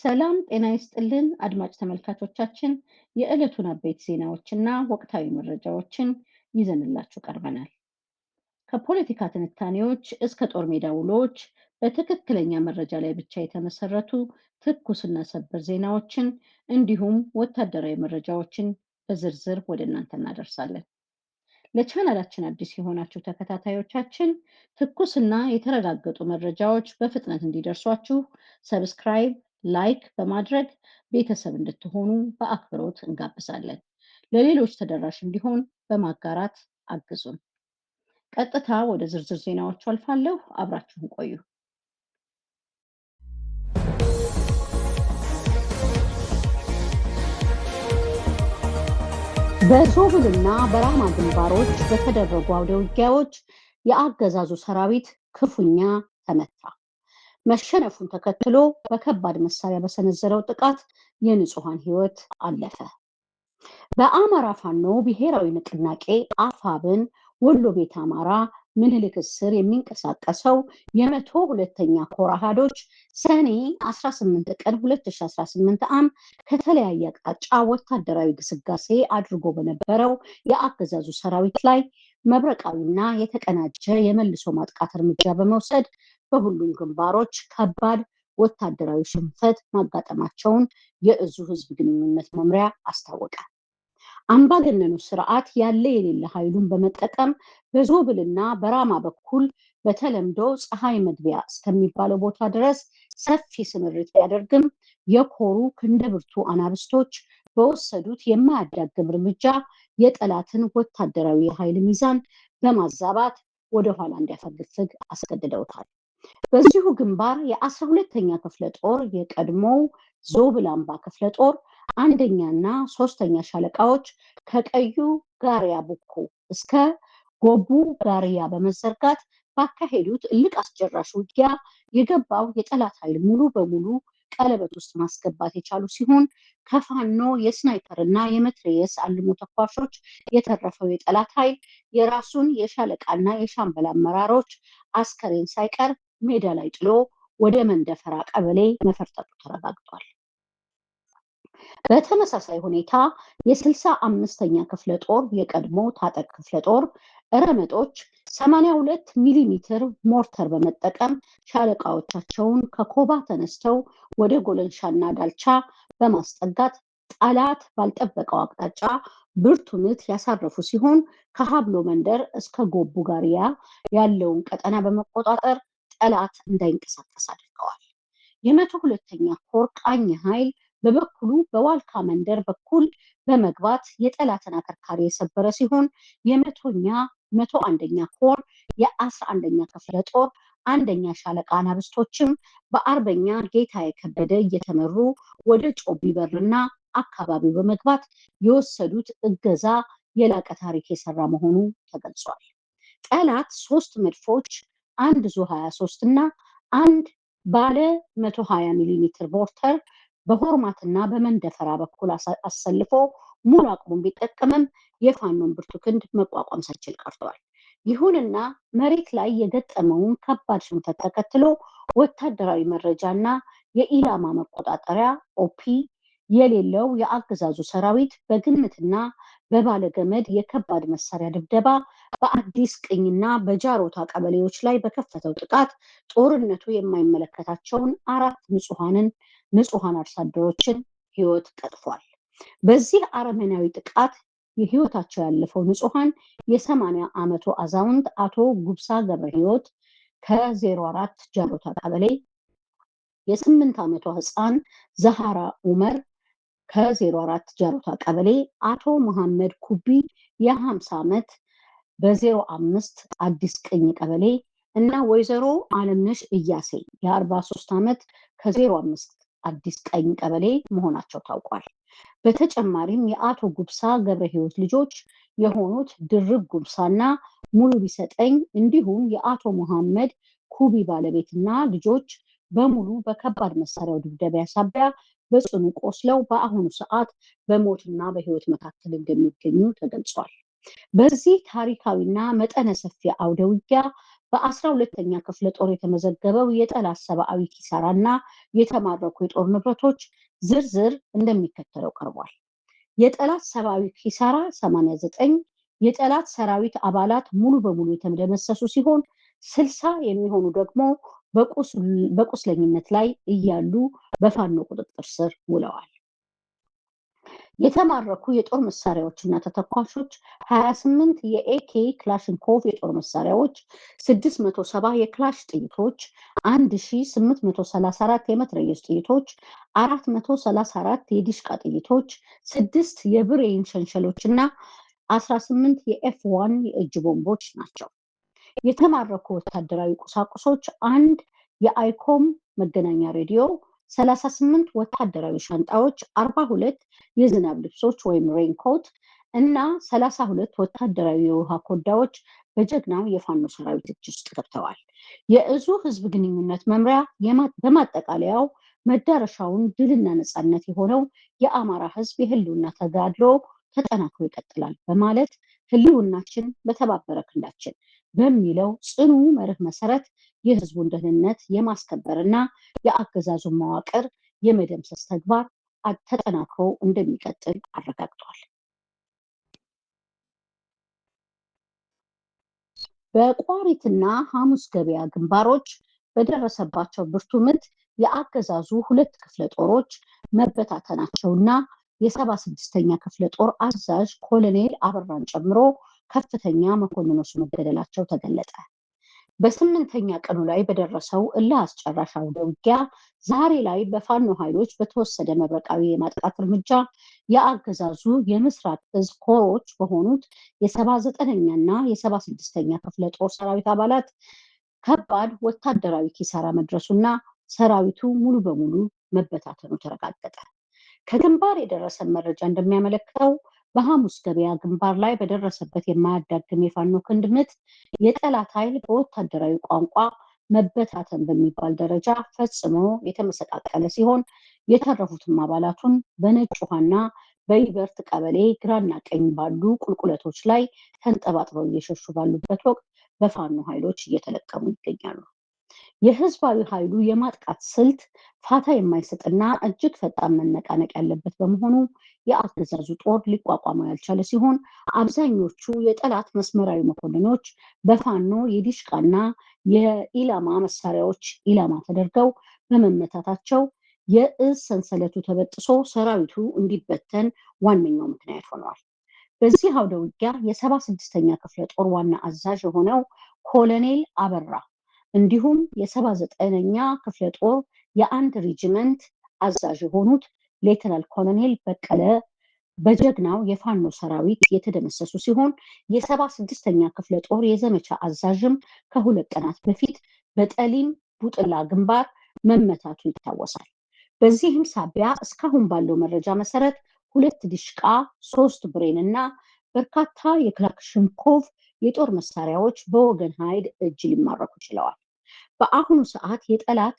ሰላም ጤና ይስጥልን አድማጭ ተመልካቾቻችን የዕለቱን አበይት ዜናዎችና ወቅታዊ መረጃዎችን ይዘንላችሁ ቀርበናል። ከፖለቲካ ትንታኔዎች እስከ ጦር ሜዳ ውሎች በትክክለኛ መረጃ ላይ ብቻ የተመሰረቱ ትኩስና ሰበር ዜናዎችን እንዲሁም ወታደራዊ መረጃዎችን በዝርዝር ወደ እናንተ እናደርሳለን። ለቻናላችን አዲስ የሆናችሁ ተከታታዮቻችን ትኩስና የተረጋገጡ መረጃዎች በፍጥነት እንዲደርሷችሁ ሰብስክራይብ፣ ላይክ በማድረግ ቤተሰብ እንድትሆኑ በአክብሮት እንጋብዛለን። ለሌሎች ተደራሽ እንዲሆን በማጋራት አግዙን። ቀጥታ ወደ ዝርዝር ዜናዎቹ አልፋለሁ። አብራችሁን ቆዩ። በዞብልና በራማ ግንባሮች በተደረጉ አውደ ውጊያዎች የአገዛዙ ሰራዊት ክፉኛ ተመታ። መሸነፉን ተከትሎ በከባድ መሳሪያ በሰነዘረው ጥቃት የንጹሃን ሕይወት አለፈ። በአማራ ፋኖ ብሔራዊ ንቅናቄ አፋብን ወሎ ቤት አማራ ምኒልክ ስር የሚንቀሳቀሰው የ102ኛ ኮር አሃዶች ሰኔ 18 ቀን 2018 ዓ.ም ከተለያየ አቅጣጫ ወታደራዊ ግስጋሴ አድርጎ በነበረው የአገዛዙ ሰራዊት ላይ መብረቃዊና የተቀናጀ የመልሶ ማጥቃት እርምጃ በመውሰድ በሁሉም ግንባሮች ከባድ ወታደራዊ ሽንፈት ማጋጠማቸውን የእዙ ህዝብ ግንኙነት መምሪያ አስታወቀ። አምባገነኑ ስርዓት ያለ የሌለ ኃይሉን በመጠቀም በዞብልና በራማ በኩል በተለምዶ ፀሐይ መግቢያ እስከሚባለው ቦታ ድረስ ሰፊ ስምሪት ቢያደርግም የኮሩ ክንደብርቱ አናብስቶች በወሰዱት የማያዳግም እርምጃ የጠላትን ወታደራዊ ኃይል ሚዛን በማዛባት ወደኋላ እንዲያፈገፍግ አስገድደውታል። በዚሁ ግንባር የ12ኛ ክፍለ ጦር የቀድሞው ዞብላምባ ክፍለ ጦር አንደኛና ሶስተኛ ሻለቃዎች ከቀዩ ጋሪያ ቡኮ እስከ ጎቡ ጋሪያ በመዘርጋት ባካሄዱት እልቅ አስጨራሽ ውጊያ የገባው የጠላት ኃይል ሙሉ በሙሉ ቀለበት ውስጥ ማስገባት የቻሉ ሲሆን ከፋኖ የስናይፐርና የመትረየስ አልሞ ተኳሾች የተረፈው የጠላት ኃይል የራሱን የሻለቃና የሻምበል አመራሮች አስከሬን ሳይቀር ሜዳ ላይ ጥሎ ወደ መንደፈራ ቀበሌ መፈርጠጡ ተረጋግጧል። በተመሳሳይ ሁኔታ የ65ኛ ክፍለ ጦር የቀድሞ ታጠቅ ክፍለ ጦር ረመጦች 82 ሚሊ ሜትር ሞርተር በመጠቀም ሻለቃዎቻቸውን ከኮባ ተነስተው ወደ ጎለንሻና ዳልቻ በማስጠጋት ጠላት ባልጠበቀው አቅጣጫ ብርቱ ምት ያሳረፉ ሲሆን ከሀብሎ መንደር እስከ ጎቡ ጋሪያ ያለውን ቀጠና በመቆጣጠር ጠላት እንዳይንቀሳቀስ አድርገዋል። የ102ኛ ኮር ቃኝ ኃይል በበኩሉ በዋልካ መንደር በኩል በመግባት የጠላትን አከርካሪ የሰበረ ሲሆን የ101ኛ ኮር የ11ኛ ክፍለ ጦር አንደኛ ሻለቃ አናብስቶችም በአርበኛ ጌታ የከበደ እየተመሩ ወደ ጮቢ በርና አካባቢው በመግባት የወሰዱት እገዛ የላቀ ታሪክ የሰራ መሆኑ ተገልጿል። ጠላት 3 መድፎች፣ አንድ ዙ 23 እና አንድ ባለ 120 ሚሊ ሜትር ሞርተር በሆርማትና በመንደፈራ በኩል አሰልፎ ሙሉ አቅሙን ቢጠቀምም የፋኖን ብርቱ ክንድ መቋቋም ሳይችል ቀርቷል። ይሁንና መሬት ላይ የገጠመውን ከባድ ሽንፈት ተከትሎ ወታደራዊ መረጃና የኢላማ መቆጣጠሪያ ኦፒ የሌለው የአገዛዙ ሰራዊት በግምትና በባለገመድ የከባድ መሳሪያ ድብደባ በአዲስ ቅኝና በጃሮታ ቀበሌዎች ላይ በከፈተው ጥቃት ጦርነቱ የማይመለከታቸውን 4 ንጹሃን አርሶ አደሮችን ህይወት ቀጥፏል። በዚህ አረመናዊ ጥቃት የህይወታቸው ያለፈው ንጹሃን የ80 ዓመቱ አዛውንት አቶ ጉብሳ ገብረ ህይወት ከ04 ጃሮታ ቀበሌ፣ የ8 ዓመቷ ህፃን ዛሃራ ኡመር ከ04 ጃሮታ ቀበሌ፣ አቶ መሐመድ ኩቢ የ50 ዓመት በ05 አዲስ ቅኝ ቀበሌ እና ወይዘሮ አለምነሽ እያሴ የ43 ዓመት ከ05 አዲስ ቀኝ ቀበሌ መሆናቸው ታውቋል። በተጨማሪም የአቶ ጉብሳ ገብረ ህይወት ልጆች የሆኑት ድርብ ጉብሳና ሙሉ ቢሰጠኝ እንዲሁም የአቶ መሐመድ ኩቢ ባለቤትና ልጆች በሙሉ በከባድ መሳሪያው ድብደባ ሳቢያ በጽኑ ቆስለው በአሁኑ ሰዓት በሞትና በህይወት መካከል እንደሚገኙ ተገልጿል። በዚህ ታሪካዊና መጠነ ሰፊ አውደ ውጊያ በ12ኛ ክፍለ ጦር የተመዘገበው የጠላት ሰብአዊ ኪሳራና የተማረኩ የጦር ንብረቶች ዝርዝር እንደሚከተለው ቀርቧል። የጠላት ሰብአዊ ኪሳራ 89፣ የጠላት ሰራዊት አባላት ሙሉ በሙሉ የተደመሰሱ ሲሆን 60 የሚሆኑ ደግሞ በቁስለኝነት ላይ እያሉ በፋኖ ቁጥጥር ስር ውለዋል። የተማረኩ የጦር መሳሪያዎችና ተተኳሾች 28 የኤኬ ክላሽንኮቭ የጦር መሳሪያዎች፣ 670 የክላሽ ጥይቶች፣ 1834 የመትረየስ ጥይቶች፣ 434 የዲሽቃ ጥይቶች፣ 6 የብሬን ሸንሸሎችና 18 የኤፍ1 የእጅ ቦምቦች ናቸው። የተማረኩ ወታደራዊ ቁሳቁሶች አንድ የአይኮም መገናኛ ሬዲዮ፣ 38 ወታደራዊ ሻንጣዎች፣ 42 የዝናብ ልብሶች ወይም ሬንኮት እና 32 ወታደራዊ የውሃ ኮዳዎች በጀግናው የፋኖ ሰራዊት እጅ ውስጥ ገብተዋል። የእዙ ህዝብ ግንኙነት መምሪያ በማጠቃለያው መዳረሻውን ድልና ነፃነት የሆነው የአማራ ህዝብ የህልውና ተጋድሎ ተጠናክሮ ይቀጥላል በማለት ህልውናችን በተባበረ ክንዳችን በሚለው ጽኑ መርህ መሰረት የህዝቡን ደህንነት የማስከበርና የአገዛዙን መዋቅር የመደምሰስ ተግባር ተጠናክሮ እንደሚቀጥል አረጋግጧል። በቋሪትና ሐሙስ ገበያ ግንባሮች በደረሰባቸው ብርቱ ምት የአገዛዙ 2 ክፍለ ጦሮች መበታተናቸውና የ76ኛ ክፍለ ጦር አዛዥ ኮሎኔል አበራን ጨምሮ ከፍተኛ መኮንኖች መገደላቸው ተገለጠ። በ8ኛ ቀኑ ላይ በደረሰው እልህ አስጨራሽ አውደ ውጊያ ዛሬ ላይ በፋኖ ኃይሎች በተወሰደ መብረቃዊ የማጥቃት እርምጃ የአገዛዙ የምስራቅ እዝ ኮሮች በሆኑት የ79ኛና የ76ኛ ክፍለ ጦር ሰራዊት አባላት ከባድ ወታደራዊ ኪሳራ መድረሱና ሰራዊቱ ሙሉ በሙሉ መበታተኑ ተረጋገጠ። ከግንባር የደረሰን መረጃ እንደሚያመለክተው በሐሙስ ገበያ ግንባር ላይ በደረሰበት የማያዳግም የፋኖ ክንድ ምት የጠላት ኃይል በወታደራዊ ቋንቋ መበታተን በሚባል ደረጃ ፈጽሞ የተመሰቃቀለ ሲሆን የተረፉትም አባላቱን በነጭ ውሃና በይበርት ቀበሌ ግራና ቀኝ ባሉ ቁልቁለቶች ላይ ተንጠባጥበው እየሸሹ ባሉበት ወቅት በፋኖ ኃይሎች እየተለቀሙ ይገኛሉ። የህዝባዊ ኃይሉ የማጥቃት ስልት ፋታ የማይሰጥና እጅግ ፈጣን መነቃነቅ ያለበት በመሆኑ የአገዛዙ ጦር ሊቋቋመው ያልቻለ ሲሆን አብዛኞቹ የጠላት መስመራዊ መኮንኖች በፋኖ የዲሽቃና የኢላማ መሳሪያዎች ኢላማ ተደርገው በመመታታቸው የእዝ ሰንሰለቱ ተበጥሶ ሰራዊቱ እንዲበተን ዋነኛው ምክንያት ሆነዋል። በዚህ አውደ ውጊያ የ76ኛ ክፍለ ጦር ዋና አዛዥ የሆነው ኮሎኔል አበራ እንዲሁም የ79ኛ ክፍለ ጦር የአንድ ሬጂመንት አዛዥ የሆኑት ሌተናል ኮሎኔል በቀለ በጀግናው የፋኖ ሰራዊት የተደመሰሱ ሲሆን የ76ኛ ክፍለ ጦር የዘመቻ አዛዥም ከ2 ቀናት በፊት በጠሊም ቡጥላ ግንባር መመታቱ ይታወሳል። በዚህም ሳቢያ እስካሁን ባለው መረጃ መሰረት 2 ዲሽቃ፣ 3 ብሬን እና በርካታ የክላሽንኮቭ የጦር መሳሪያዎች በወገን ኃይል እጅ ሊማረኩ ችለዋል። በአሁኑ ሰዓት የጠላት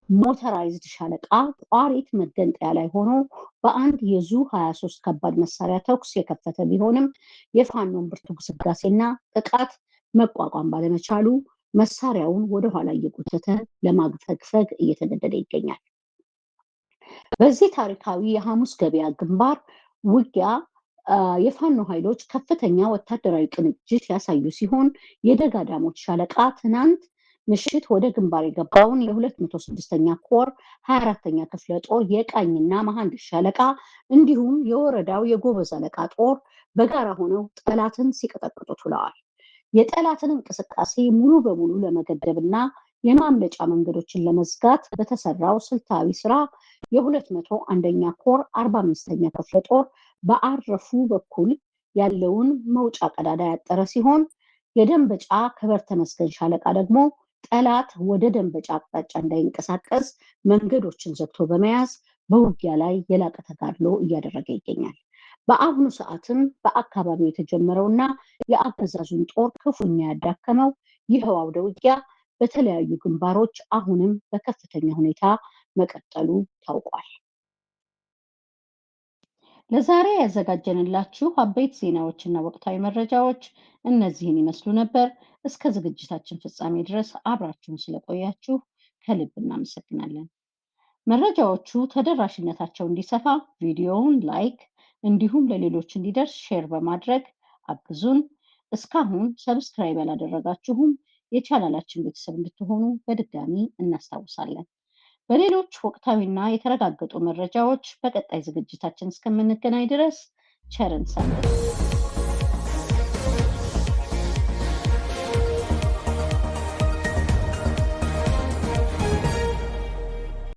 ሞተራይዝድ ሻለቃ ቋሪት መገንጠያ ላይ ሆኖ በአንድ የዙ 23 ከባድ መሳሪያ ተኩስ የከፈተ ቢሆንም የፋኖን ብርቱ ግስጋሴና ጥቃት መቋቋም ባለመቻሉ መሳሪያውን ወደኋላ እየጎተተ ለማግፈግፈግ እየተገደደ ይገኛል። በዚህ ታሪካዊ የሐሙስ ገበያ ግንባር ውጊያ የፋኖ ኃይሎች ከፍተኛ ወታደራዊ ቅንጅት ያሳዩ ሲሆን የደጋዳሞች ሻለቃ ትናንት ምሽት ወደ ግንባር የገባውን የ206ኛ ኮር 24ኛ ክፍለ ጦር የቃኝና መሐንዲስ ሻለቃ እንዲሁም የወረዳው የጎበዝ አለቃ ጦር በጋራ ሆነው ጠላትን ሲቀጠቅጡት ውለዋል። የጠላትን እንቅስቃሴ ሙሉ በሙሉ ለመገደብና የማምለጫ መንገዶችን ለመዝጋት በተሰራው ስልታዊ ስራ የ201ኛ ኮር 45ኛ ክፍለ ጦር በአረፉ በኩል ያለውን መውጫ ቀዳዳ ያጠረ ሲሆን የደንበጫ ከበር ተመስገን ሻለቃ ደግሞ ጠላት ወደ ደንበጫ አቅጣጫ እንዳይንቀሳቀስ መንገዶችን ዘግቶ በመያዝ በውጊያ ላይ የላቀ ተጋድሎ እያደረገ ይገኛል። በአሁኑ ሰዓትም በአካባቢው የተጀመረውና የአገዛዙን ጦር ክፉኛ ያዳከመው ይኸው አውደ ውጊያ በተለያዩ ግንባሮች አሁንም በከፍተኛ ሁኔታ መቀጠሉ ታውቋል። ለዛሬ ያዘጋጀንላችሁ አበይት ዜናዎችና ወቅታዊ መረጃዎች እነዚህን ይመስሉ ነበር። እስከ ዝግጅታችን ፍጻሜ ድረስ አብራችሁን ስለቆያችሁ ከልብ እናመሰግናለን። መረጃዎቹ ተደራሽነታቸው እንዲሰፋ ቪዲዮውን ላይክ እንዲሁም ለሌሎች እንዲደርስ ሼር በማድረግ አግዙን። እስካሁን ሰብስክራይብ ያላደረጋችሁም የቻናላችን ቤተሰብ እንድትሆኑ በድጋሚ እናስታውሳለን። በሌሎች ወቅታዊና የተረጋገጡ መረጃዎች በቀጣይ ዝግጅታችን እስከምንገናኝ ድረስ ቸርን ሰንብቱ።